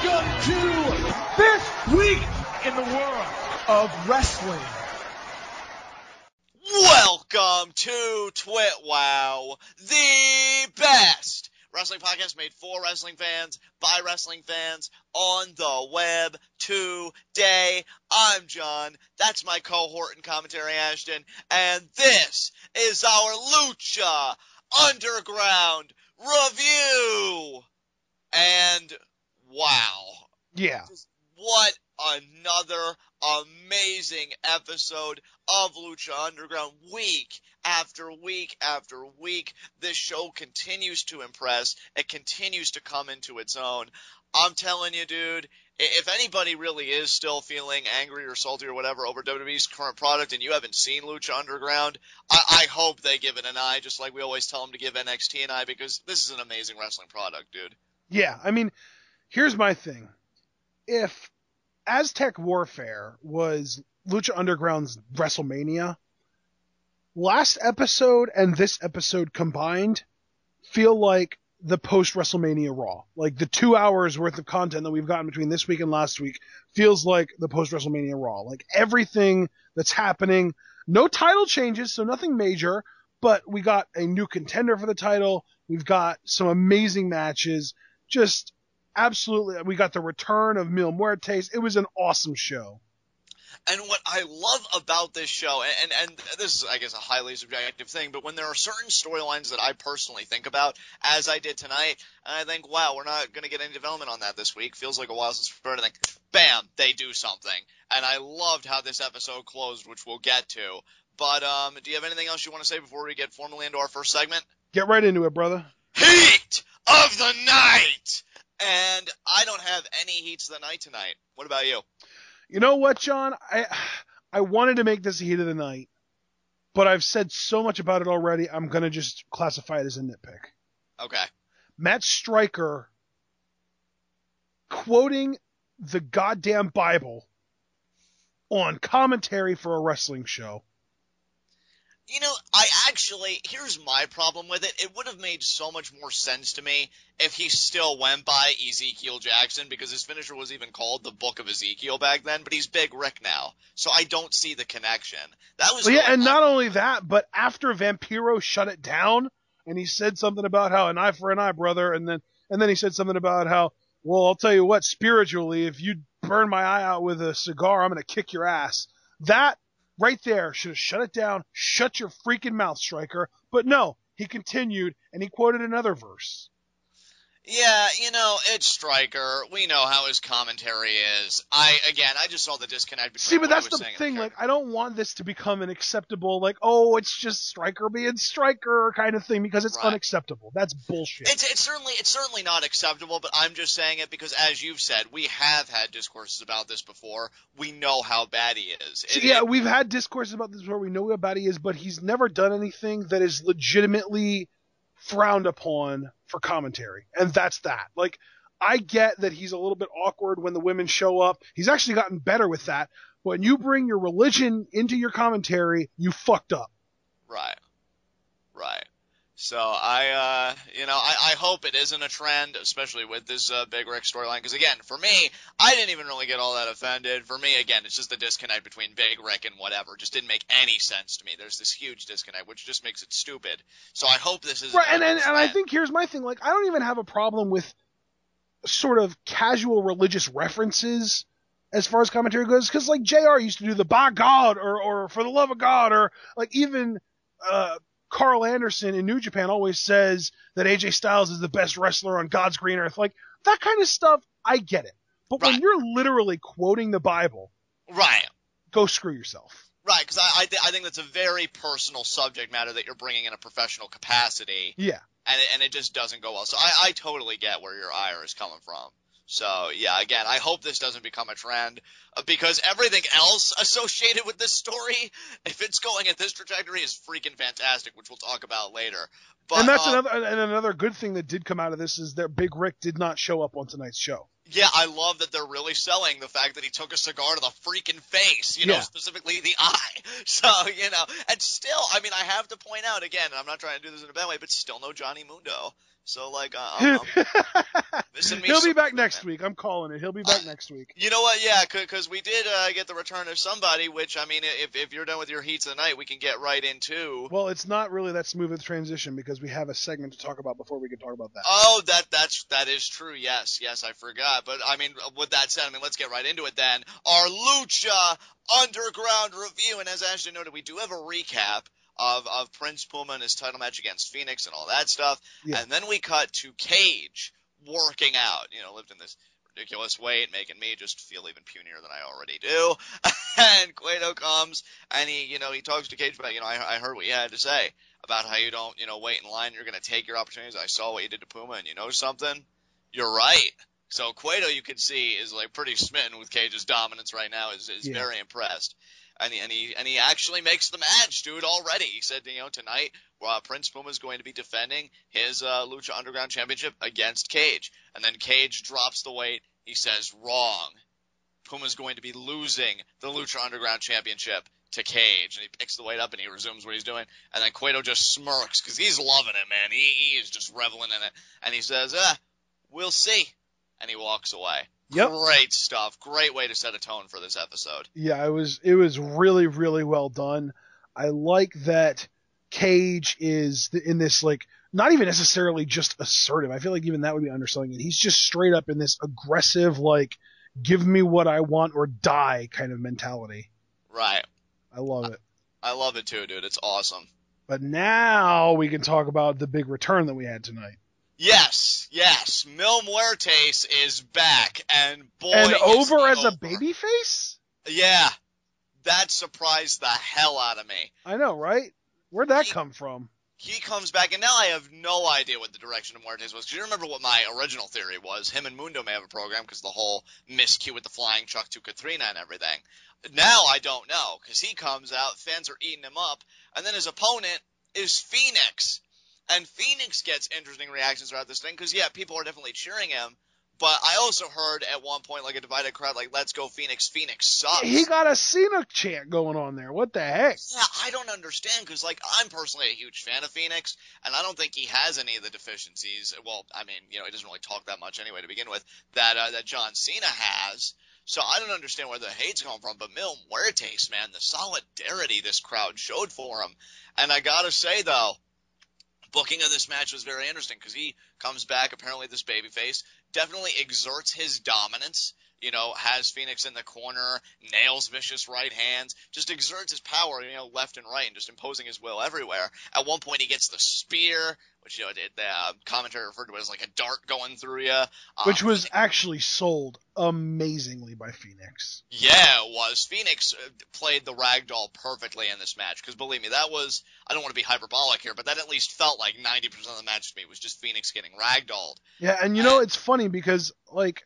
Welcome to this week in the world of wrestling. Welcome to TWitWoW, the best wrestling podcast made for wrestling fans, by wrestling fans, on the web today. I'm John, that's my cohort in commentary, Ashton, and this is our Lucha Underground review. And wow. Yeah. What another amazing episode of Lucha Underground. Week after week after week, this show continues to impress. It continues to come into its own. I'm telling you, dude, if anybody really is still feeling angry or salty or whatever over WWE's current product and you haven't seen Lucha Underground, I hope they give it an eye, just like we always tell them to give NXT an eye, because this is an amazing wrestling product, dude. Yeah, I mean, here's my thing. If Aztec Warfare was Lucha Underground's WrestleMania, last episode and this episode combined feel like the post-WrestleMania Raw. Like the 2 hours worth of content that we've gotten between this week and last week feels like the post-WrestleMania Raw. Like everything that's happening, no title changes, so nothing major, but we got a new contender for the title. We've got some amazing matches. Just absolutely, we got the return of Muertes. It was an awesome show. And what I love about this show, and this is, I guess, a highly subjective thing, but when there are certain storylines that I personally think about, as I did tonight, and I think, wow, we're not going to get any development on that this week. Feels like a while since we've heard anything. Bam, they do something. And I loved how this episode closed, which we'll get to. But do you have anything else you want to say before we get formally into our first segment? Get right into it, brother. Heat of the night! And I don't have any heats of the night tonight. What about you? You know what, John? I wanted to make this a heat of the night, but I've said so much about it already, I'm going to just classify it as a nitpick. Okay. Matt Stryker quoting the goddamn Bible on commentary for a wrestling show. You know, here's my problem with it. It would have made so much more sense to me if he still went by Ezekiel Jackson, because his finisher was even called the Book of Ezekiel back then, but he's Big Rick now. So I don't see the connection. That was well, yeah, and not only that, but after Vampiro shut it down, and he said something about how an eye for an eye, brother, and then he said something about how, well, I'll tell you what, spiritually, if you burn my eye out with a cigar, I'm going to kick your ass. That right there should have shut it down. Shut your freaking mouth, Stryker. But no, he continued, and he quoted another verse. Yeah, you know, it's Stryker. We know how his commentary is. I just saw the disconnect between. See, but that's the thing. Like, I don't want this to become an acceptable, like, oh, it's just Stryker being Stryker kind of thing, because it's unacceptable. That's bullshit. It's certainly not acceptable. But I'm just saying it because, as you've said, we have had discourses about this before. We know how bad he is. We've had discourses about this before. We know how bad he is, but he's never done anything that is legitimately frowned upon for commentary, and that's that. Like, I get that he's a little bit awkward when the women show up. He's actually gotten better with that. When you bring your religion into your commentary, you fucked up. Right. So I hope it isn't a trend, especially with this Big Rick storyline. Because again, for me, I didn't even really get all that offended. For me, again, it's just the disconnect between Big Rick and whatever. Just didn't make any sense to me. There's this huge disconnect, which just makes it stupid. So I hope this is right. And I think here's my thing. Like, I don't even have a problem with sort of casual religious references as far as commentary goes, because like JR used to do the by God or for the love of God, or like even Carl Anderson in New Japan always says that AJ Styles is the best wrestler on God's green earth. Like, that kind of stuff, I get it. But when you're literally quoting the Bible, go screw yourself. Right, because I think that's a very personal subject matter that you're bringing in a professional capacity. Yeah. And it just doesn't go well. So I totally get where your ire is coming from. So, yeah, again, I hope this doesn't become a trend, because everything else associated with this story, if it's going at this trajectory, is freaking fantastic, which we'll talk about later. But, and that's another good thing that did come out of this is that Big Rick did not show up on tonight's show. Yeah, I love that they're really selling the fact that he took a cigar to the freaking face, you know, specifically the eye. So, you know, and still, I mean, I have to point out again, and I'm not trying to do this in a bad way, but still no Johnny Mundo. So, like, I'm missing me. He'll be back next week. I'm calling it. He'll be back next week. You know what? Yeah, because we did get the return of somebody, which, I mean, if you're done with your heats of the night, we can get right into. Well, it's not really that smooth a transition because we have a segment to talk about before we can talk about that. Oh, that is true. Yes, I forgot. But, I mean, with that said, I mean, let's get right into it then. Our Lucha Underground review. And as Ashton noted, we do have a recap of Prince Puma and his title match against Fenix and all that stuff. Yeah. And then we cut to Cage working out, you know, lived in this ridiculous weight, making me just feel even punier than I already do. And Cueto comes and he talks to Cage about, I heard what you had to say about how you don't, wait in line. You're going to take your opportunities. I saw what you did to Puma, and you know something? You're right. So Cueto, you can see, is like pretty smitten with Cage's dominance right now. Is very impressed. And he actually makes the match, dude, already. He said, tonight, Prince Puma is going to be defending his Lucha Underground Championship against Cage. And then Cage drops the weight. He says, wrong. Puma's going to be losing the Lucha Underground Championship to Cage. And he picks the weight up and he resumes what he's doing. And then Cueto just smirks because he's loving it, man. He is just reveling in it. And he says, we'll see. And he walks away. Yep. Great stuff. Great way to set a tone for this episode. Yeah, it was really, really well done. I like that Cage is in this, like, not even necessarily just assertive. I feel like even that would be underselling it. He's just straight up in this aggressive, like, give me what I want or die kind of mentality. Right. I love it. I love it too, dude. It's awesome. But now we can talk about the big return that we had tonight. Yes. Mil Muertes is back, and boy, and over as over. a babyface? Yeah. That surprised the hell out of me. I know, right? Where'd that come from? He comes back, and now I have no idea what the direction of Muertes was. Because you remember what my original theory was. Him and Mundo may have a program because the whole miscue with the flying truck to Katrina and everything. Now I don't know, because he comes out, fans are eating him up, and then his opponent is Fenix. And Fenix gets interesting reactions throughout this thing, because, yeah, people are definitely cheering him. But I also heard at one point, like, a divided crowd, like, let's go Fenix, Fenix sucks. He got a Cena chant going on there. What the heck? Yeah, I don't understand, because, like, I'm personally a huge fan of Fenix, and I don't think he has any of the deficiencies. Well, I mean, he doesn't really talk that much anyway to begin with, that John Cena has. So I don't understand where the hate's coming from, but Mil Muertes, man, the solidarity this crowd showed for him. And I gotta say, though, booking of this match was very interesting because he comes back, apparently this babyface, definitely exerts his dominance, has Fenix in the corner, nails vicious right hands, just exerts his power, left and right, and just imposing his will everywhere. At one point he gets the spear, which, the commentary referred to it as like a dart going through you. Which was actually sold amazingly by Fenix. Yeah, it was. Fenix played the ragdoll perfectly in this match, because believe me, that was, I don't want to be hyperbolic here, but that at least felt like 90% of the match to me was just Fenix getting ragdolled. Yeah, and it's funny because, like,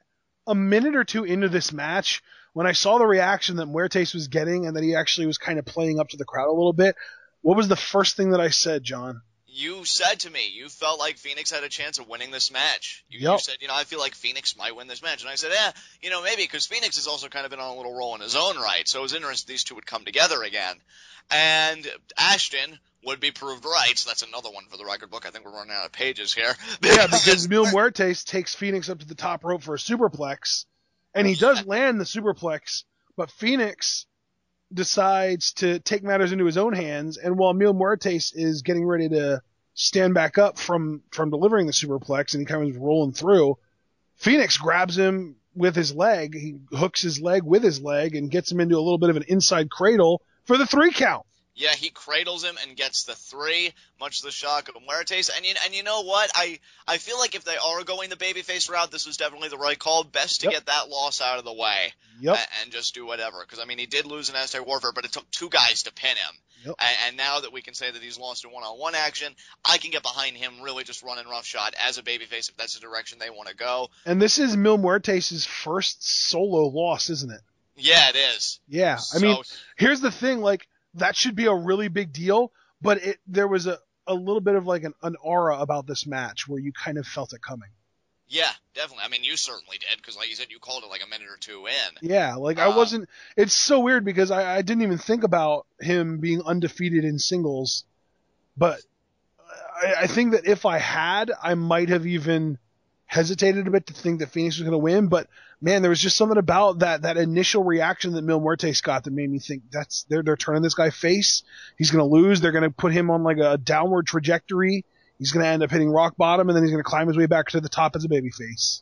a minute or two into this match, when I saw the reaction that Muertes was getting and that he actually was kind of playing up to the crowd a little bit, what was the first thing that I said, John? You said to me, you felt like Fenix had a chance of winning this match. You said, I feel like Fenix might win this match. And I said, maybe, because Fenix has also kind of been on a little roll in his own right. So it was interesting these two would come together again. And Ashton would be proved right. So that's another one for the record book. I think we're running out of pages here. Yeah, because Mil Muertes takes Fenix up to the top rope for a superplex. And he does land the superplex, but Fenix decides to take matters into his own hands, and while Mil Muertes is getting ready to stand back up from delivering the superplex and he comes rolling through, Fenix grabs him with his leg. He hooks his leg with his leg and gets him into a little bit of an inside cradle for the 3 count. Yeah, he cradles him and gets the 3, much to the shock of Muertes. And you know what? I feel like if they are going the babyface route, this was definitely the right call. Best to get that loss out of the way and just do whatever. Because, I mean, he did lose in Aztec Warfare, but it took 2 guys to pin him. Yep. And now that we can say that he's lost in one-on-one action, I can get behind him really just running roughshod as a babyface if that's the direction they want to go. And this is Mil Muertes' first solo loss, isn't it? Yeah, it is. Yeah. I mean, here's the thing, like, that should be a really big deal, but there was a little bit of like an aura about this match where you kind of felt it coming. Yeah, definitely. I mean, you certainly did, because like you said, you called it like a minute or two in. Yeah, like I wasn't. It's so weird because I didn't even think about him being undefeated in singles, but I think that if I had, I might have even hesitated a bit to think that Phoenix was going to win. But man, there was just something about that initial reaction that Mil Muertes got that made me think they're turning this guy face. He's going to lose. They're going to put him on like a downward trajectory. He's going to end up hitting rock bottom, and then he's going to climb his way back to the top as a babyface.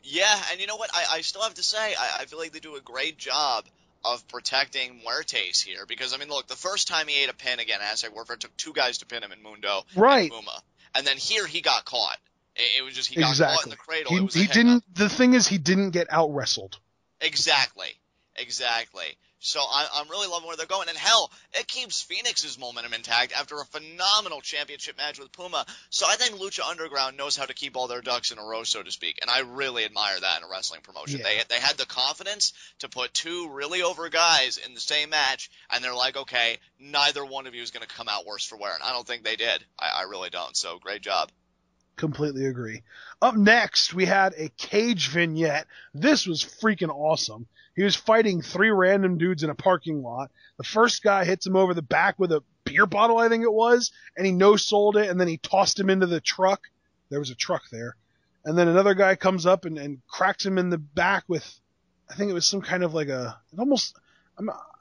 Yeah, and you know what? I still have to say, I feel like they do a great job of protecting Muertes here, because, I mean, look, the first time he ate a pin again, Aztec Warfare took 2 guys to pin him in Mundo and Puma. And then here he got caught. It was just, he got caught in the cradle. He didn't, the thing is, he didn't get out wrestled. Exactly. So I'm really loving where they're going. And hell, it keeps Phoenix's momentum intact after a phenomenal championship match with Puma. So I think Lucha Underground knows how to keep all their ducks in a row, so to speak. And I really admire that in a wrestling promotion. Yeah. They had the confidence to put 2 really over guys in the same match, and they're like, okay, neither one of you is going to come out worse for wear. And I don't think they did. I really don't. So great job. Completely agree. Up next, we had a cage vignette. This was freaking awesome. He was fighting 3 random dudes in a parking lot. The first guy hits him over the back with a beer bottle, I think it was, and he no-sold it, and then he tossed him into the truck. There was a truck there. And then another guy comes up and cracks him in the back with, I think it was some kind of like a, it almost,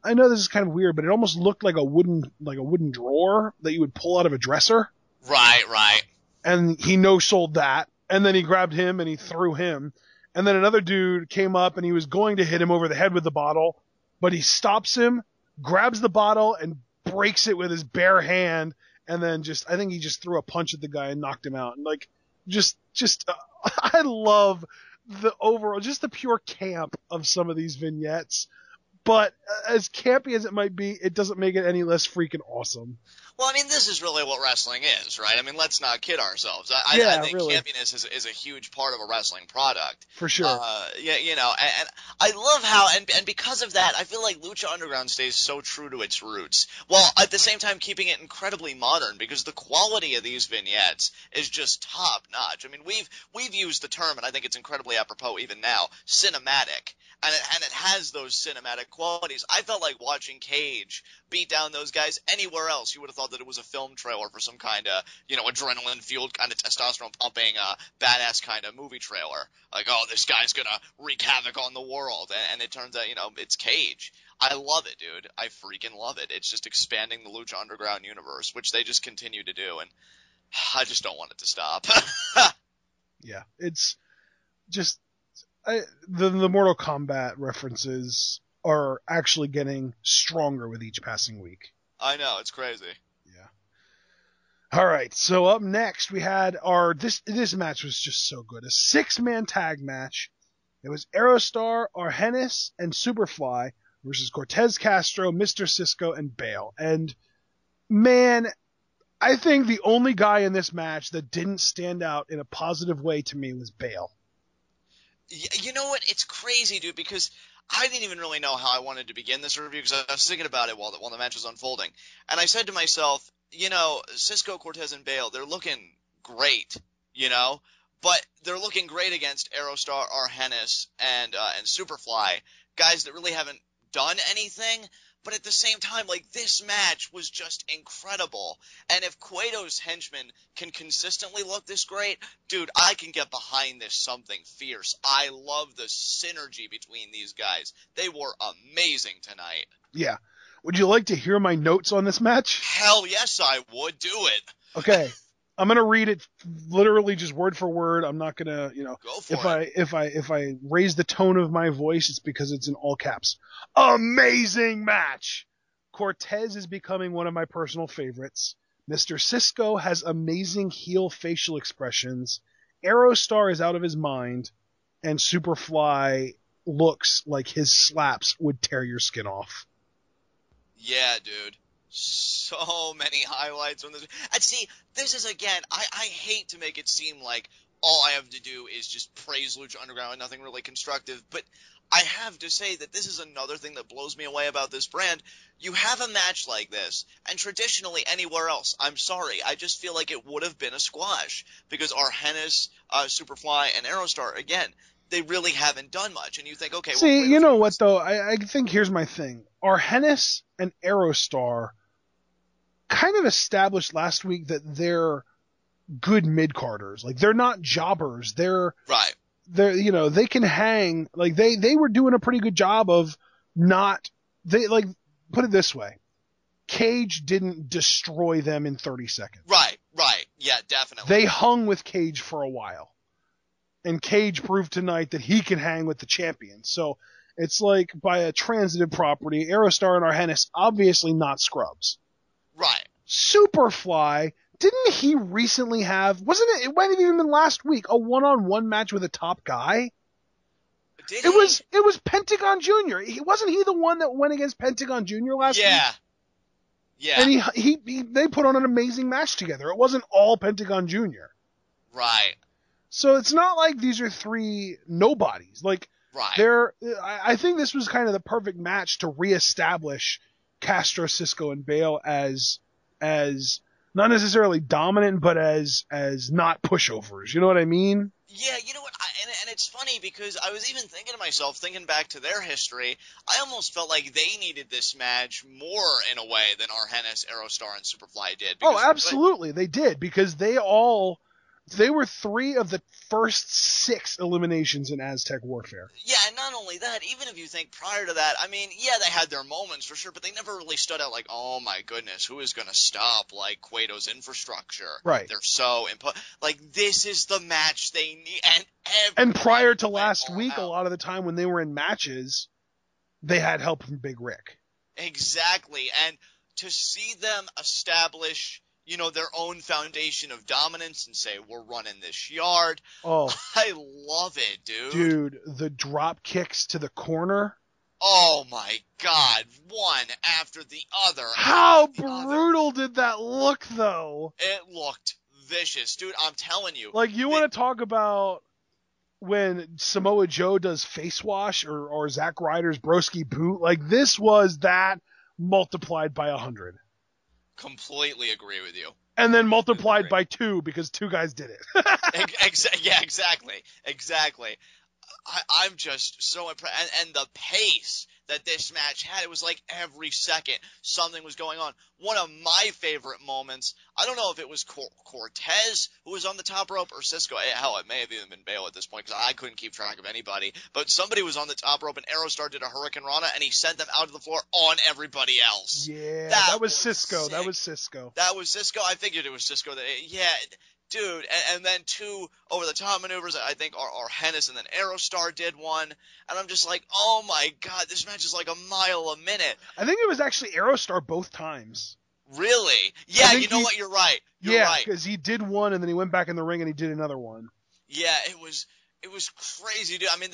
I know this is kind of weird, but it almost looked like a wooden drawer that you would pull out of a dresser. Right. And he no-sold that. And then he grabbed him and he threw him. And then another dude came up and he was going to hit him over the head with the bottle, but he stops him, grabs the bottle, and breaks it with his bare hand. And then I think he just threw a punch at the guy and knocked him out. And like, I love the pure camp of some of these vignettes. But as campy as it might be, it doesn't make it any less freaking awesome. Well, I mean, this is really what wrestling is, right? I mean, let's not kid ourselves. I think really. Campiness is a huge part of a wrestling product. For sure. Yeah, you know, and I love how, and because of that, I feel like Lucha Underground stays so true to its roots, while at the same time keeping it incredibly modern, because the quality of these vignettes is just top notch. I mean, we've used the term, and I think it's incredibly apropos even now, cinematic. And it has those cinematic qualities. I felt like watching Cage beat down those guys anywhere else. You would have thought that it was a film trailer for some kind of, you know, adrenaline-fueled kind of testosterone-pumping, badass kind of movie trailer. Like, oh, this guy's gonna wreak havoc on the world. And it turns out, you know, it's Cage. I love it, dude. I freaking love it. It's just expanding the Lucha Underground universe, which they just continue to do. And I just don't want it to stop. Yeah, it's just... the Mortal Kombat references are actually getting stronger with each passing week. I know, it's crazy. Yeah. All right, so up next we had this match was just so good. A 6-man tag match. It was Aerostar, Argenis, and Superfly versus Cortez, Castro, Mr. Cisco, and Bael. And man, I think the only guy in this match that didn't stand out in a positive way to me was Bael. You know what? It's crazy, dude, because I didn't even really know how I wanted to begin this review, because I was thinking about it while the match was unfolding. And I said to myself, you know, Cisco, Cortez, and Bael, they're looking great, you know? But they're looking great against Aerostar, Argenis, and Superfly, guys that really haven't done anything. But at the same time, like, this match was just incredible. And if Cueto's henchmen can consistently look this great, dude, I can get behind this something fierce. I love the synergy between these guys. They were amazing tonight. Yeah. Would you like to hear my notes on this match? Hell yes, I would. Do it. Okay. I'm going to read it literally just word for word. I'm not going to, you know, go for it. If I raise the tone of my voice, it's because it's in all caps. Amazing match. Cortez is becoming one of my personal favorites. Mr. Cisco has amazing heel facial expressions. Aerostar is out of his mind, and Superfly looks like his slaps would tear your skin off. Yeah, dude. So many highlights on this. And see, this is, again, I hate to make it seem like all I have to do is just praise Lucha Underground and nothing really constructive, but I have to say that this is another thing that blows me away about this brand. You have a match like this, and traditionally anywhere else, I'm sorry, I just feel like it would have been a squash, because Argenis, Superfly and Aerostar, again, they really haven't done much. And you think, okay, see, well, you know what though? I think here's my thing. Argenis and Aerostar kind of established last week that they're good mid-carders. Like, they're not jobbers. They're they can hang. Like, they were doing a pretty good job of not, put it this way. Cage didn't destroy them in 30 seconds. Right. Yeah, definitely. They hung with Cage for a while. And Cage proved tonight that he can hang with the champion. So it's like, by a transitive property, Aerostar and Argenis, obviously not scrubs. Right. Superfly, didn't he recently have, it might have even been last week, a one-on-one match with a top guy? It was Pentagon Jr. Wasn't he the one that went against Pentagon Jr. last week? Yeah. And they put on an amazing match together. It wasn't all Pentagon Jr. Right. So it's not like these are three nobodies. Like, right. I think this was kind of the perfect match to reestablish Castro, Cisco, and Bael as not necessarily dominant, but as not pushovers. You know what I mean? Yeah, you know what? And it's funny because I was even thinking to myself, thinking back to their history, I almost felt like they needed this match more in a way than Argenis, Aerostar, and Superfly did. Because, absolutely, they did, because they were 3 of the first 6 eliminations in Aztec Warfare. Yeah, and not only that, even if you think prior to that, I mean, yeah, they had their moments for sure, but they never really stood out like, oh my goodness, who is going to stop, like, Cueto's infrastructure? Right. They're so like, this is the match they need, and prior to last week, a lot of the time when they were in matches, they had help from Big Rick. Exactly, and to see them establish, you know, their own foundation of dominance and say, we're running this yard. Oh, I love it, dude. Dude, the drop kicks to the corner. Oh my God. One after the other. How brutal did that look, though? It looked vicious. Dude, I'm telling you. Like, you want to talk about when Samoa Joe does face wash or Zack Ryder's broski boot? Like, this was that multiplied by 100. Completely agree with you. And then multiplied by 2 because 2 guys did it. Yeah, exactly. I'm just so impressed. And the pace that this match had, it was like every second something was going on. One of my favorite moments, I don't know if it was Cortez who was on the top rope or Cisco. Hell, it may have even been Bael at this point because I couldn't keep track of anybody. But somebody was on the top rope and Aerostar did a Hurricane Rana and he sent them out to the floor on everybody else. Yeah, that was Cisco. Sick. That was Cisco. I figured it was Cisco. Yeah. Dude, and then 2 over-the-top maneuvers, I think, are Argenis, and then Aerostar did one, and I'm just like, oh my God, this match is like a mile a minute. I think it was actually Aerostar both times. Really? Yeah, you know what, you're right. You're right. Because he did one, and then he went back in the ring, and he did another one. Yeah, it was crazy, dude. I mean,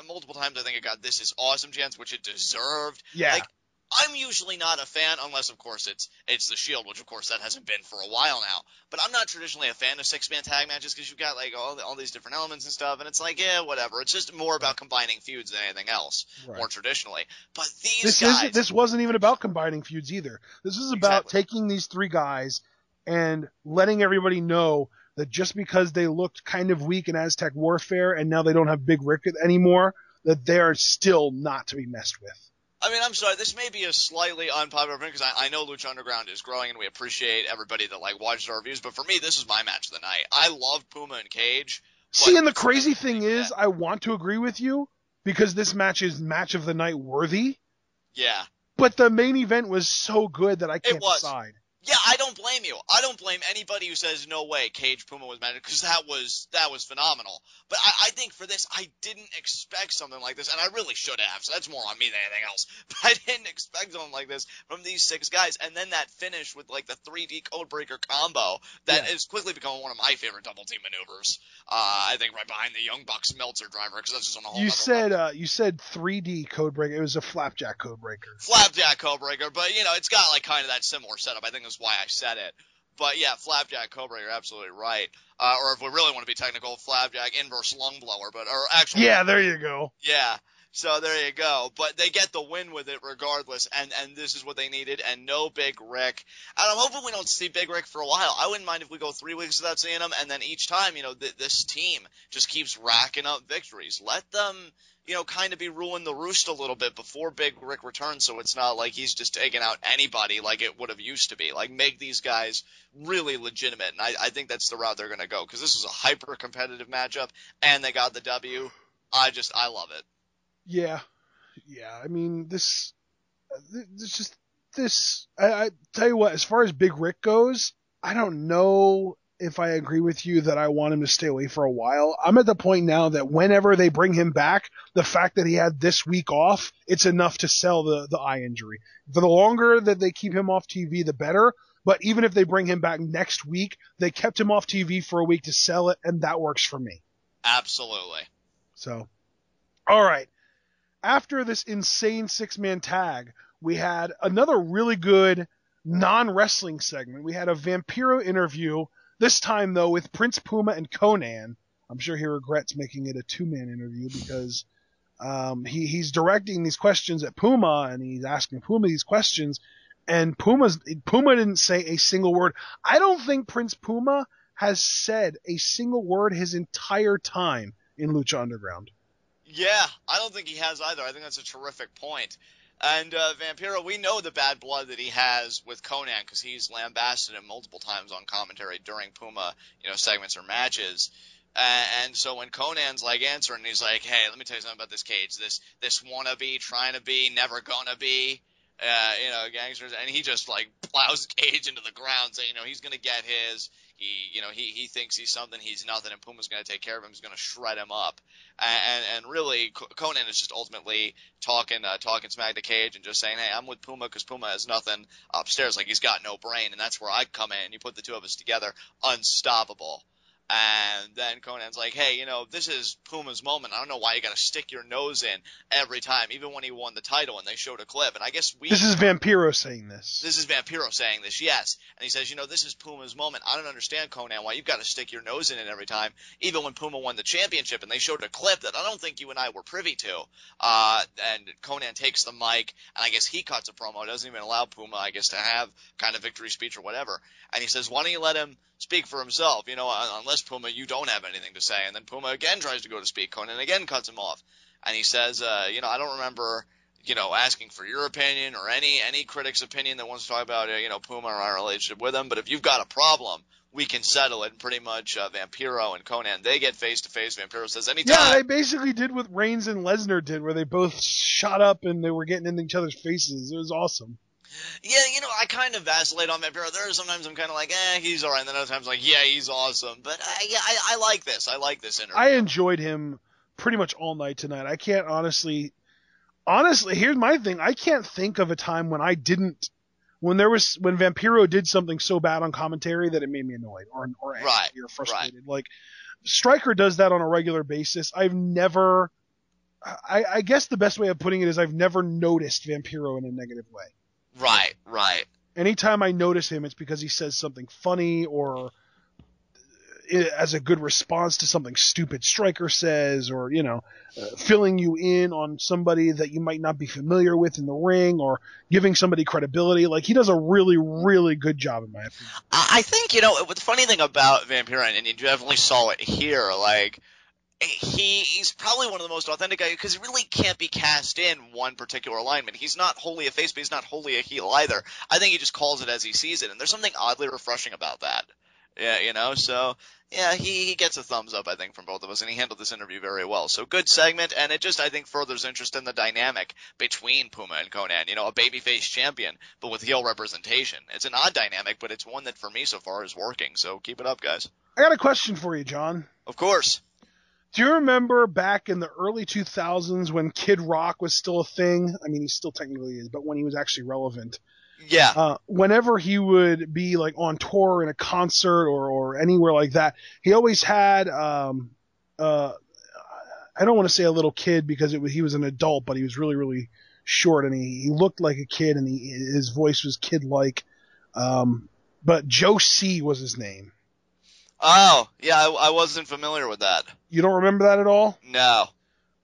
multiple times I think it got "This is awesome" chance, which it deserved. Yeah. Like, I'm usually not a fan, unless, of course, it's the Shield, which, of course, that hasn't been for a while now. But I'm not traditionally a fan of 6-man tag matches because you've got, like, all these different elements and stuff, and it's like, yeah, whatever. It's just more about combining feuds than anything else, more traditionally. But This wasn't even about combining feuds either. This is about taking these 3 guys and letting everybody know that just because they looked kind of weak in Aztec Warfare and now they don't have Big Rick anymore, that they are still not to be messed with. I mean, I'm sorry, this may be a slightly unpopular opinion because I know Lucha Underground is growing and we appreciate everybody that, like, watches our reviews, but for me, this is my match of the night. I love Puma and Cage. See, and the crazy thing is, I want to agree with you because this match is match of the night worthy. Yeah. But the main event was so good that I can't decide. Yeah, I don't blame you. I don't blame anybody who says no way Cage Puma was magic because that was phenomenal. But I think for this, I didn't expect something like this, and I really should have. So that's more on me than anything else. But I didn't expect something like this from these 6 guys, and then that finish with like the 3D Codebreaker combo that is quickly becoming one of my favorite double team maneuvers. I think right behind the Young Bucks Meltzer driver because that's just on a whole. You said 3D Codebreaker. It was a Flapjack Codebreaker. Flapjack Codebreaker, but you know it's got like kind of that similar setup. I think that's why I said it. But yeah, Flapjack Cobra, you're absolutely right. Or if we really want to be technical, Flapjack Inverse Lung Blower, or actually. Yeah, there you go. Yeah. So there you go. But they get the win with it regardless, and this is what they needed, and no Big Rick. And I'm hoping we don't see Big Rick for a while. I wouldn't mind if we go 3 weeks without seeing him, and then each time, this team just keeps racking up victories. Let them, kind of be ruling the roost a little bit before Big Rick returns, so it's not like he's just taking out anybody like it would have used to be. Like, make these guys really legitimate, and I think that's the route they're going to go, because this was a hyper-competitive matchup, and they got the W. I love it. Yeah. I mean, I tell you what, as far as Big Rick goes, I don't know if I agree with you that I want him to stay away for a while. I'm at the point now that whenever they bring him back, the fact that he had this week off, it's enough to sell the eye injury. For the longer that they keep him off TV, the better. But even if they bring him back next week, they kept him off TV for a week to sell it, and that works for me. Absolutely. So, all right. After this insane 6-man tag, we had another really good non-wrestling segment. We had a Vampiro interview, this time, though, with Prince Puma and Conan. I'm sure he regrets making it a 2-man interview because he's directing these questions at Puma, and he's asking Puma these questions, and Puma didn't say a single word. I don't think Prince Puma has said a single word his entire time in Lucha Underground. Yeah, I don't think he has either. I think that's a terrific point. And Vampiro, we know the bad blood that he has with Conan because he's lambasted him multiple times on commentary during Puma, segments or matches. And so when Conan's like answering, he's like, "Hey, let me tell you something about this Cage. This wannabe, trying to be, never gonna be, gangsters." And he just like plows Cage into the ground, saying, he's gonna get his. He thinks he's something, he's nothing, and Puma's going to take care of him. He's going to shred him up. And really, Conan is just ultimately talking smack to Cage and just saying, "Hey, I'm with Puma because Puma has nothing upstairs. Like, he's got no brain, and that's where I come in. You put the two of us together, unstoppable." And then Conan's like, "Hey, this is Puma's moment. I don't know why you got to stick your nose in every time, even when he won the title." And they showed a clip. And I guess This is Vampiro saying this. This is Vampiro saying this, yes. And he says, "This is Puma's moment. I don't understand, Conan, why you've got to stick your nose in it every time, even when Puma won the championship." And they showed a clip that I don't think you and I were privy to. And Conan takes the mic, and I guess he cuts a promo. Doesn't even allow Puma, I guess, to have kind of victory speech or whatever. And he says, "Why don't you let him speak for himself? Unless Puma, you don't have anything to say." And then Puma again tries to go to speak. Conan again cuts him off. And he says, "I don't remember, asking for your opinion or any critic's opinion that wants to talk about, Puma or our relationship with him. But if you've got a problem, we can settle it." And pretty much Vampiro and Conan, they get face to face. Vampiro says, "Anytime." Yeah, they basically did what Reigns and Lesnar did, where they both shot up and they were getting into each other's faces. It was awesome. Yeah, I kind of vacillate on Vampiro. There are sometimes I'm kind of like, he's all right. And then other times like, yeah, he's awesome. But I like this. I like this interview. I enjoyed him pretty much all night tonight. I can't honestly, here's my thing. I can't think of a time when when Vampiro did something so bad on commentary that it made me annoyed or angry or frustrated. Right. Like, Stryker does that on a regular basis. I guess the best way of putting it is I've never noticed Vampiro in a negative way. Right. Anytime I notice him, it's because he says something funny or as a good response to something stupid Stryker says, or, filling you in on somebody that you might not be familiar with in the ring, or giving somebody credibility. Like, he does a really, really good job, in my opinion. I think, the funny thing about Vampiro, and you definitely saw it here, like, he's probably one of the most authentic guys because he really can't be cast in one particular alignment. He's not wholly a face, but he's not wholly a heel either. I think he just calls it as he sees it, and there's something oddly refreshing about that. Yeah, so yeah, he gets a thumbs up, I think, from both of us, and he handled this interview very well. So good segment, and it just, I think, furthers interest in the dynamic between Puma and Conan. A babyface champion, but with heel representation. It's an odd dynamic, but it's one that for me so far is working. So keep it up, guys. I got a question for you, John. Of course. Do you remember back in the early 2000s when Kid Rock was still a thing? I mean, he still technically is, but when he was actually relevant. Yeah. Whenever he would be like on tour in a concert or anywhere like that, he always had, I don't want to say a little kid because he was an adult, but he was really, really short and he looked like a kid and his voice was kid-like. But Joe C was his name. Oh, yeah, I wasn't familiar with that. You don't remember that at all? No.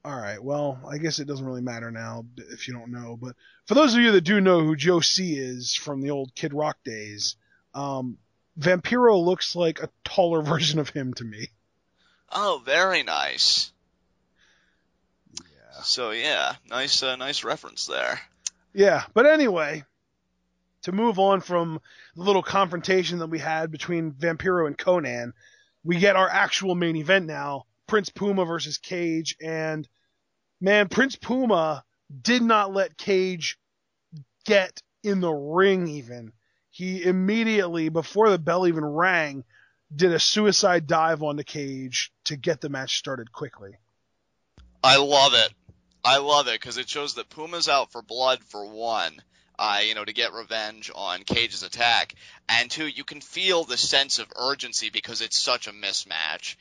All right, well, I guess it doesn't really matter now if you don't know, but for those of you that do know who Joe C is from the old Kid Rock days, Vampiro looks like a taller version of him to me. Oh, very nice. Yeah. So yeah, nice reference there. Yeah, but anyway, to move on from the little confrontation that we had between Vampiro and Conan, we get our actual main event now, Prince Puma versus Cage, and man, Prince Puma did not let Cage get in the ring even. He immediately, before the bell even rang, did a suicide dive onto Cage to get the match started quickly. I love it. I love it because it shows that Puma's out for blood for one, to get revenge on Cage's attack, and two, you can feel the sense of urgency because it's such a mismatch.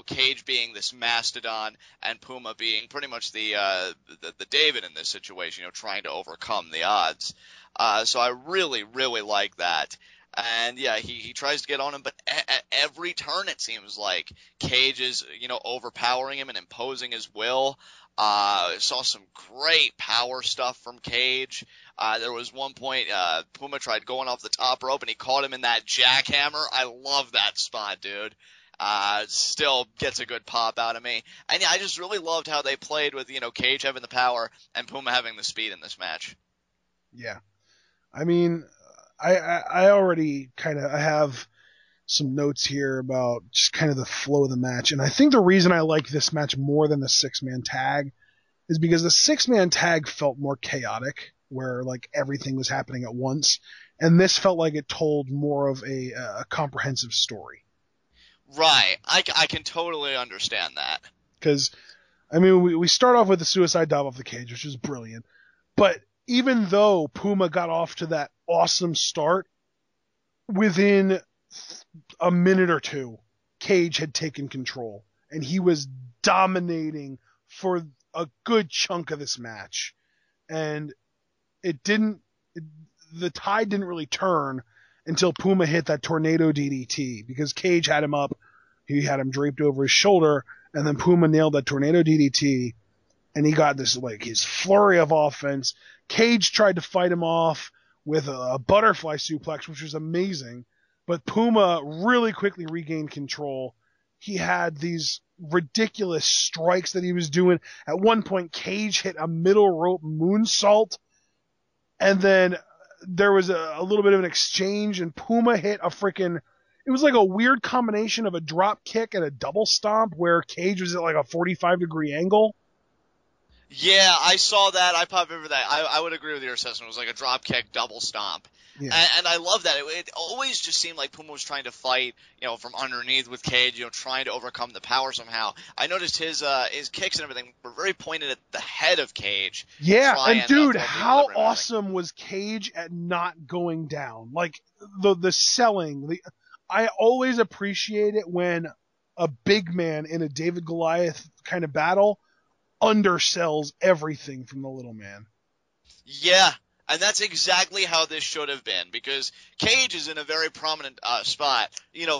Cage being this mastodon and Puma being pretty much the David in this situation, trying to overcome the odds. So I really, really like that. And yeah, he tries to get on him, but at every turn it seems like Cage is, overpowering him and imposing his will. Saw some great power stuff from Cage. There was one point, Puma tried going off the top rope and he caught him in that jackhammer. I love that spot, dude. Still gets a good pop out of me. And yeah, I just really loved how they played with, Cage having the power and Puma having the speed in this match. Yeah. I mean, I already I have some notes here about just kind of the flow of the match. And I think the reason I like this match more than the 6-man tag is because the 6-man tag felt more chaotic, where like everything was happening at once. And this felt like it told more of a comprehensive story. Right. I can totally understand that. Because, I mean, we start off with the suicide dive off the Cage, which is brilliant. But even though Puma got off to that awesome start, within a minute or two, Cage had taken control. And he was dominating for a good chunk of this match. And the tide didn't really turn until Puma hit that tornado DDT, because Cage had him up, he had him draped over his shoulder, and then Puma nailed that tornado DDT, and he got this, like, his flurry of offense. Cage tried to fight him off with a butterfly suplex, which was amazing, but Puma really quickly regained control. He had these ridiculous strikes that he was doing. At one point, Cage hit a middle rope moonsault, and then there was a little bit of an exchange, and Puma hit it was like a weird combination of a drop kick and a double stomp, where Cage was at like a 45-degree angle. Yeah, I saw that. I popped over that. I would agree with your assessment. It was like a drop kick, double stomp. Yeah. And I love that. It always just seemed like Puma was trying to fight, from underneath with Cage, trying to overcome the power somehow. I noticed his kicks and everything were very pointed at the head of Cage. Yeah, and dude, how awesome was Cage at not going down? Like, the selling. I always appreciate it when a big man in a David Goliath kind of battle undersells everything from the little man. Yeah, and that's exactly how this should have been, because Cage is in a very prominent spot,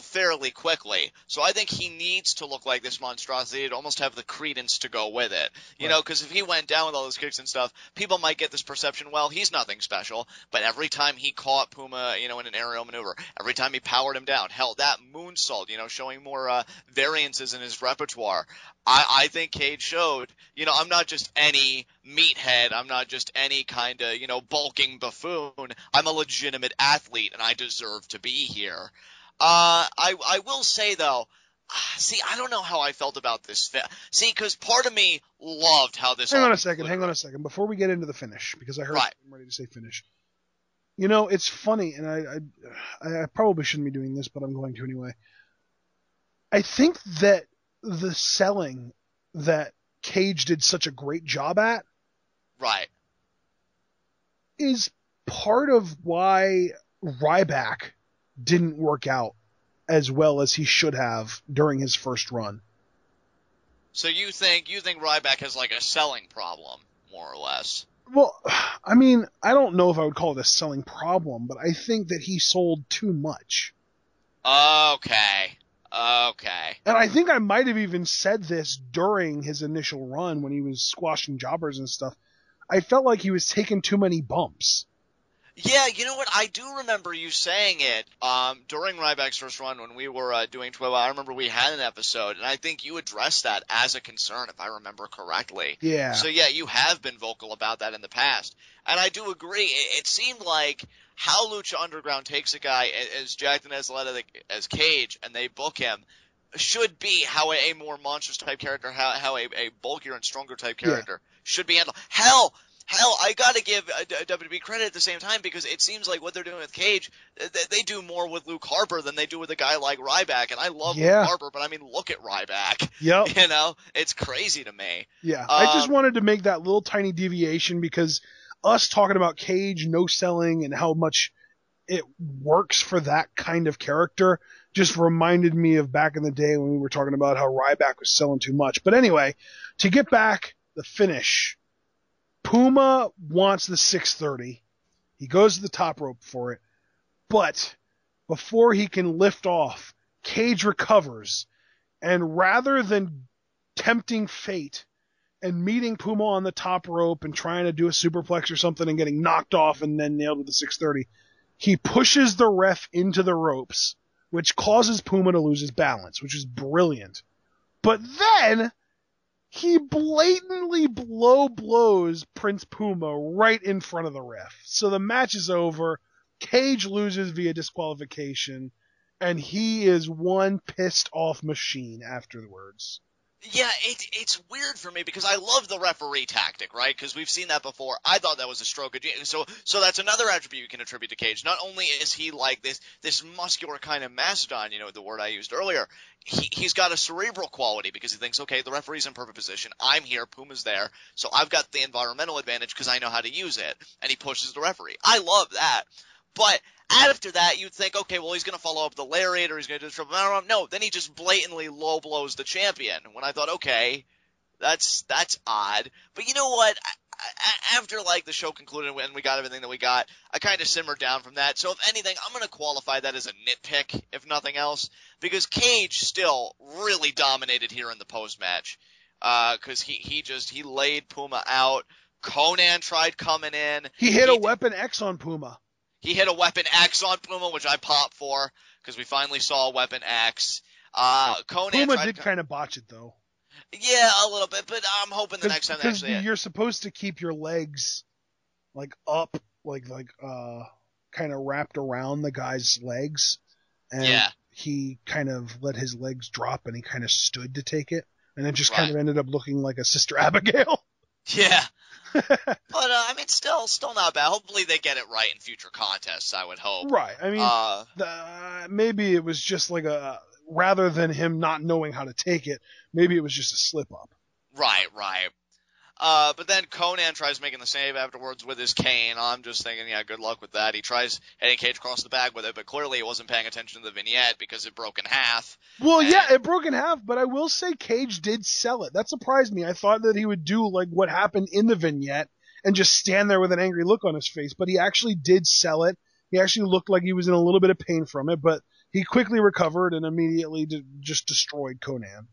fairly quickly. So I think he needs to look like this monstrosity to almost have the credence to go with it. Because if he went down with all those kicks and stuff, people might get this perception, well, he's nothing special. But every time he caught Puma, in an aerial maneuver, every time he powered him down, hell, that moonsault, showing more variances in his repertoire. I think Cage showed, I'm not just any meathead. I'm not just any kind of, bulking buffoon. I'm a legitimate athlete, and I deserve to be here. I will say, though, I don't know how I felt about this. Because part of me loved how this. Hang on a second. Before we get into the finish, because I heard I'm ready to say finish. It's funny, and I probably shouldn't be doing this, but I'm going to anyway. I think that the selling that Cage did such a great job at, right, is part of why Ryback didn't work out as well as he should have during his first run. So you think Ryback has like a selling problem, more or less? Well, I mean, I don't know if I would call it a selling problem, but I think that he sold too much. Okay. Okay. And I think I might have even said this during his initial run when he was squashing jobbers and stuff. I felt like he was taking too many bumps. Yeah, you know what? I do remember you saying it during Ryback's first run when we were doing TWitWoW. I remember we had an episode, and I think you addressed that as a concern, if I remember correctly. Yeah. So yeah, you have been vocal about that in the past. And I do agree. It seemed like how Lucha Underground takes a guy as jacked and as athletic as Cage, and they book him, should be how a more monstrous type character, how a bulkier and stronger type character should be handled. Hell, I gotta give WWE credit at the same time, because it seems like what they're doing with Cage, they do more with Luke Harper than they do with a guy like Ryback. And I love Luke Harper, but I mean, look at Ryback. Yep. You know, it's crazy to me. Yeah. I just wanted to make that little tiny deviation because us talking about Cage, no selling, and how much it works for that kind of character just reminded me of back in the day when we were talking about how Ryback was selling too much. But anyway, to get back, the finish. Puma wants the 630. He goes to the top rope for it. But before he can lift off, Cage recovers. And rather than tempting fate and meeting Puma on the top rope and trying to do a superplex or something and getting knocked off and then nailed with the 630, he pushes the ref into the ropes, which causes Puma to lose his balance, which is brilliant. But then he blatantly blows Prince Puma right in front of the ref. So the match is over. Cage loses via disqualification, and he is one pissed off machine afterwards. Yeah, it's weird for me because I love the referee tactic, right? Because we've seen that before. I thought that was a stroke of genius. So that's another attribute you can attribute to Cage. Not only is he like this muscular kind of mastodon, you know, the word I used earlier, he's got a cerebral quality because he thinks, okay, the referee's in perfect position. I'm here, Puma's there, so I've got the environmental advantage because I know how to use it. And he pushes the referee. I love that. But after that, you'd think, okay, well, he's going to follow up the lariat or he's going to do the triple mountain. No, then he just blatantly low blows the champion. When I thought, okay, that's odd. But you know what? After like the show concluded and we got everything that we got, I kind of simmered down from that. So if anything, I'm going to qualify that as a nitpick, if nothing else, because Cage still really dominated here in the post match. Because he laid Puma out. Conan tried coming in. He hit a Weapon X on Puma. He hit a Weapon X on Puma, which I popped for, because we finally saw a Weapon X. Conan Puma did kind of botch it, though. Yeah, a little bit, but I'm hoping the next time they actually... You're supposed to keep your legs, like, up, like kind of wrapped around the guy's legs. And he kind of let his legs drop, and he kind of stood to take it. And it just kind of ended up looking like a Sister Abigail. Yeah. But, I mean, still not bad. Hopefully they get it right in future contests, I would hope. Right. I mean, maybe it was just like rather than him not knowing how to take it, maybe it was just a slip-up. Right. But then Conan tries making the save afterwards with his cane. I'm just thinking, yeah, good luck with that. He tries hitting Cage across the bag with it, but clearly he wasn't paying attention to the vignette because it broke in half. Well, yeah, it broke in half, but I will say Cage did sell it. That surprised me. I thought that he would do like what happened in the vignette and just stand there with an angry look on his face, but he actually did sell it. He actually looked like he was in a little bit of pain from it, but he quickly recovered and immediately just destroyed Conan.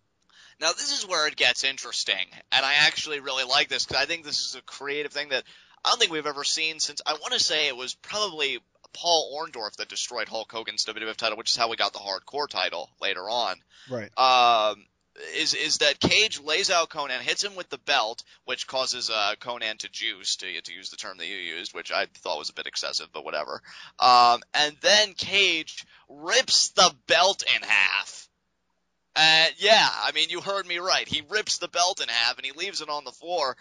Now, this is where it gets interesting, and I actually really like this because I think this is a creative thing that I don't think we've ever seen since, I want to say it was probably Paul Orndorff that destroyed Hulk Hogan's WWF title, which is how we got the Hardcore title later on. Right. Is that Cage lays out Conan, hits him with the belt, which causes Conan to juice, to use the term that you used, which I thought was a bit excessive, but whatever. And then Cage rips the belt in half. Yeah, I mean, you heard me right. He rips the belt in half, and he leaves it on the floor,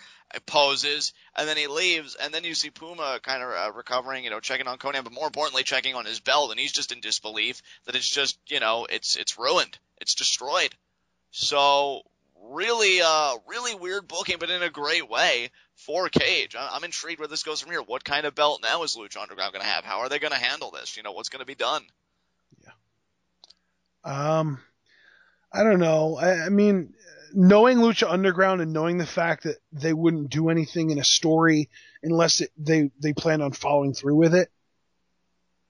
poses, and then he leaves, and then you see Puma kind of recovering, checking on Conan, but more importantly, checking on his belt, and he's just in disbelief that it's just, it's ruined. It's destroyed. So, really weird booking, but in a great way for Cage. I'm intrigued where this goes from here. What kind of belt now is Lucha Underground going to have? How are they going to handle this? What's going to be done? Yeah. I don't know. I mean, knowing Lucha Underground and knowing the fact that they wouldn't do anything in a story unless they planned on following through with it,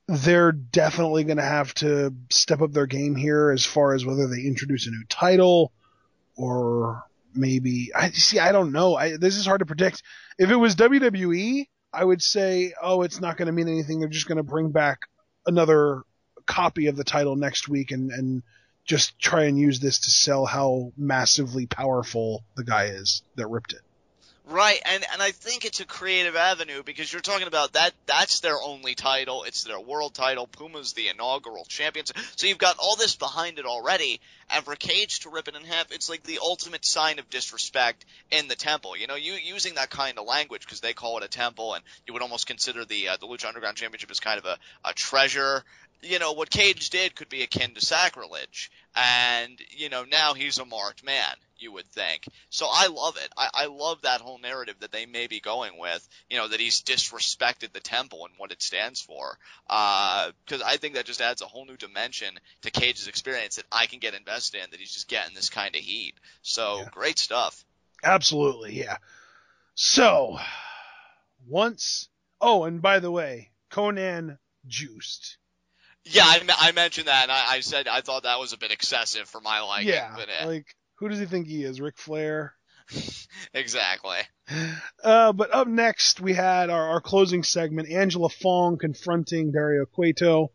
they're definitely going to have to step up their game here as far as whether they introduce a new title or maybe I don't know. This is hard to predict. If it was WWE, I would say, oh, it's not going to mean anything. They're just going to bring back another copy of the title next week and just try and use this to sell how massively powerful the guy is that ripped it. Right, and I think it's a creative avenue because you're talking about that's their only title. It's their world title. Puma's the inaugural champion. So you've got all this behind it already, and for Cage to rip it in half, it's like the ultimate sign of disrespect in the temple. You know, using that kind of language because they call it a temple, and you would almost consider the Lucha Underground Championship as kind of a treasure. You know, what Cage did could be akin to sacrilege. And, you know, now he's a marked man, you would think. So I love it. I love that whole narrative that they may be going with, you know, that he's disrespected the temple and what it stands for. Because I think that just adds a whole new dimension to Cage's experience that I can get invested in, that he's just getting this kind of heat. So, yeah. Great stuff. Absolutely, yeah. So, and by the way, Conan juiced. Yeah, I mentioned that, and I said I thought that was a bit excessive for my liking. Yeah, like, who does he think he is, Ric Flair? Exactly. But up next, we had our closing segment, Angela Fong confronting Dario Cueto.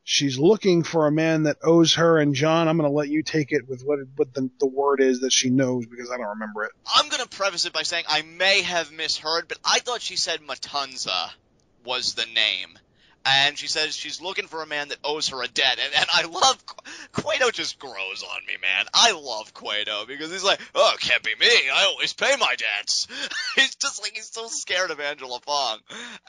She's looking for a man that owes her, and John, I'm going to let you take it with what the word is that she knows, because I don't remember it. I'm going to preface it by saying I may have misheard, but I thought she said Matanza was the name. And she says she's looking for a man that owes her a debt. And I love – Cueto just grows on me, man. I love Cueto because he's like, oh, it can't be me. I always pay my debts. He's just like – he's so scared of Angela Fong.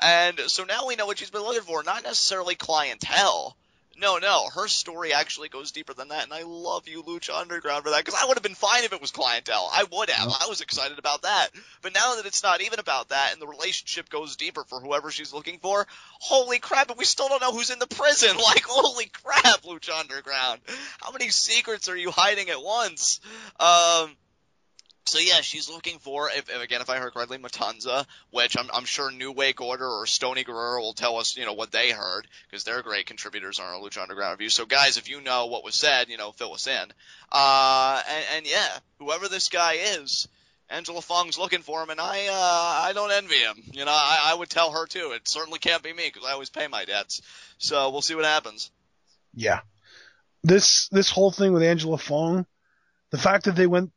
And so now we know what she's been looking for, not necessarily clientele. No, her story actually goes deeper than that, and I love you, Lucha Underground, for that, because I would have been fine if it was clientele. I would have. I was excited about that. But now that it's not even about that, and the relationship goes deeper for whoever she's looking for, holy crap, and we still don't know who's in the prison. Like, holy crap, Lucha Underground. How many secrets are you hiding at once? So yeah, she's looking for, if I heard correctly, Matanza, which I'm sure New Wake Order or Stony Guerrero will tell us, you know, what they heard, because they're great contributors on our Lucha Underground review. So guys, if you know what was said, you know, fill us in. And yeah, whoever this guy is, Angela Fong's looking for him, and I don't envy him. You know, I would tell her too. It certainly can't be me, because I always pay my debts. So we'll see what happens. Yeah. This whole thing with Angela Fong, the fact that they went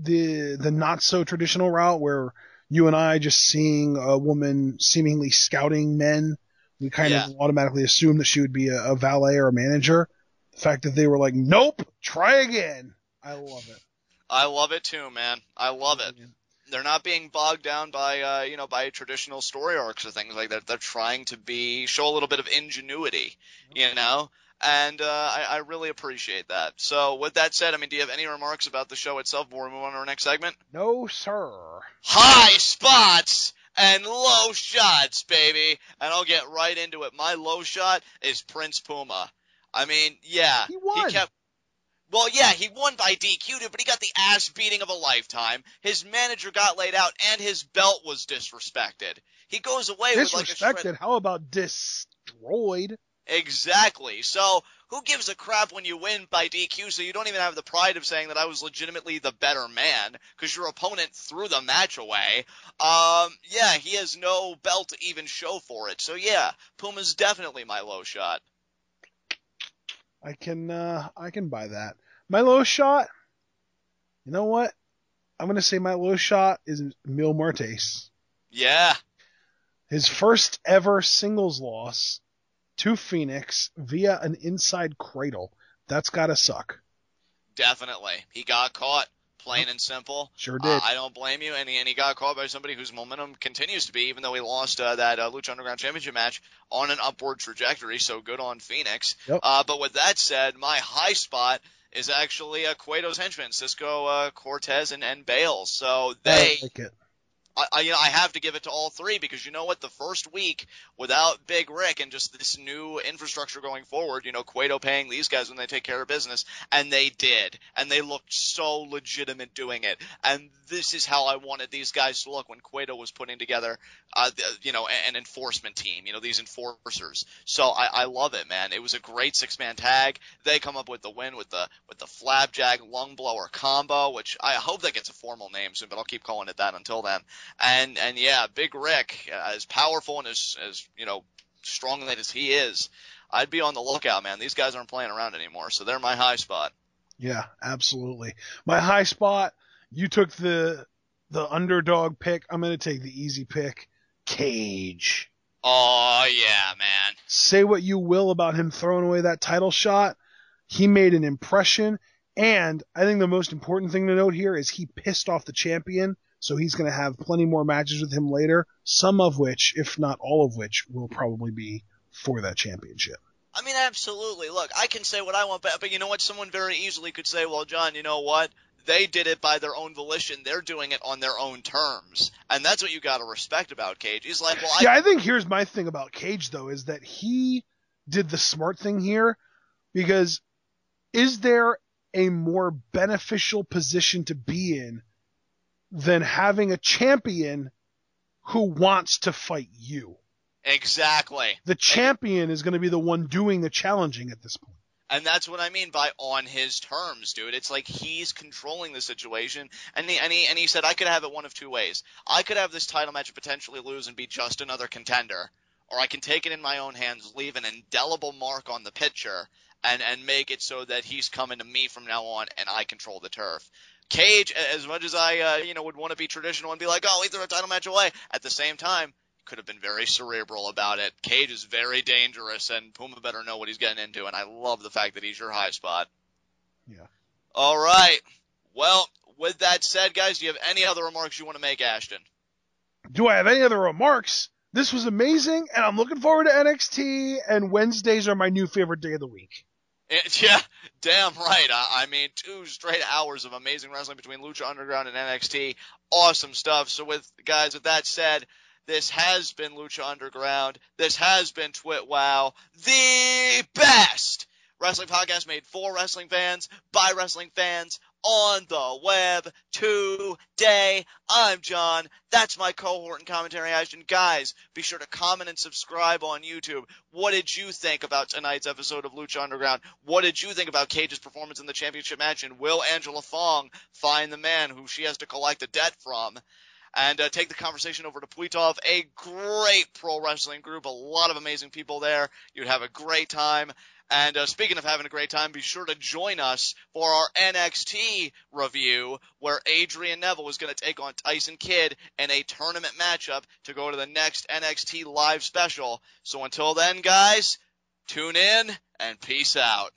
the not so traditional route where you and I just seeing a woman seemingly scouting men, we kind of automatically assume that she would be a valet or a manager. The fact that they were like, nope, try again. I love it. I love it too, man. I love it. They're not being bogged down by, by traditional story arcs or things like that. They're trying to show a little bit of ingenuity, you know? And I really appreciate that. So with that said, I mean, do you have any remarks about the show itself before we move on to our next segment? No, sir. High spots and low shots, baby. And I'll get right into it. My low shot is Prince Puma. I mean, yeah. He won. He won by DQ, but he got the ass beating of a lifetime. His manager got laid out, and his belt was disrespected. He goes away with like a disrespected? How about destroyed? Exactly. So who gives a crap when you win by DQ, so you don't even have the pride of saying that I was legitimately the better man because your opponent threw the match away. He has no belt to even show for it. So yeah, Puma's definitely my low shot. I can buy that. My low shot, you know what? I'm going to say my low shot is Mil Muertes. Yeah. His first ever singles loss to Fenix via an inside cradle. That's gotta suck. Definitely. He got caught, plain and simple. Sure did. I don't blame you, and he got caught by somebody whose momentum continues to be, even though he lost that Lucha Underground Championship match, on an upward trajectory, so good on Fenix. Yep. But with that said, my high spot is actually Cueto's henchmen, Cisco, Cortez, and Bael. So they... I like it. I have to give it to all three, because you know what? The first week without Big Rick and just this new infrastructure going forward, Cueto paying these guys when they take care of business, and they did, and they looked so legitimate doing it. And this is how I wanted these guys to look when Cueto was putting together, an enforcement team, these enforcers. So I love it, man. It was a great 6-man tag. They come up with the win with the flapjack lung blower combo, which I hope that gets a formal name soon, but I'll keep calling it that until then. And yeah, Big Rick, as powerful and as strong as he is, I'd be on the lookout, man. These guys aren't playing around anymore, so they're my high spot. Yeah, absolutely. My high spot, you took the underdog pick. I'm going to take the easy pick, Cage. Oh, yeah, man. Say what you will about him throwing away that title shot. He made an impression, and I think the most important thing to note here is he pissed off the champion, so he's going to have plenty more matches with him later, some of which, if not all of which, will probably be for that championship. I mean, absolutely. Look, I can say what I want, but you know what? Someone very easily could say, well, John, you know what? They did it by their own volition. They're doing it on their own terms. And that's what you got to respect about Cage. He's like, well, I think here's my thing about Cage, though, is that he did the smart thing here, because is there a more beneficial position to be in than having a champion who wants to fight you? Exactly. The champion is going to be the one doing the challenging at this point. And that's what I mean by on his terms, dude. It's like he's controlling the situation, and he said, I could have it one of two ways. I could have this title match potentially lose and be just another contender, or I can take it in my own hands, leave an indelible mark on the picture, and make it so that he's coming to me from now on, and I control the turf. Cage, as much as I would want to be traditional and be like, oh, he threw a title match away, at the same time, could have been very cerebral about it. Cage is very dangerous, and Puma better know what he's getting into, and I love the fact that he's your high spot. Yeah. All right. Well, with that said, guys, do you have any other remarks you want to make, Ashton? Do I have any other remarks? This was amazing, and I'm looking forward to NXT, and Wednesdays are my new favorite day of the week. Yeah, damn right. I mean, 2 straight hours of amazing wrestling between Lucha Underground and NXT. Awesome stuff. So with that said, this has been Lucha Underground. This has been TWitWoW, the best wrestling podcast made for wrestling fans, by wrestling fans, on the web today. I'm John. That's my cohort and commentary Ashton. Guys, be sure to comment and subscribe on YouTube. What did you think about tonight's episode of Lucha Underground? What did you think about Cage's performance in the championship match? And will Angela Fong find the man who she has to collect a debt from? And take the conversation over to Pwitov, a great pro wrestling group, a lot of amazing people there. You'd have a great time. And speaking of having a great time, be sure to join us for our NXT review, where Adrian Neville is going to take on Tyson Kidd in a tournament matchup to go to the next NXT live special. So until then, guys, tune in and peace out.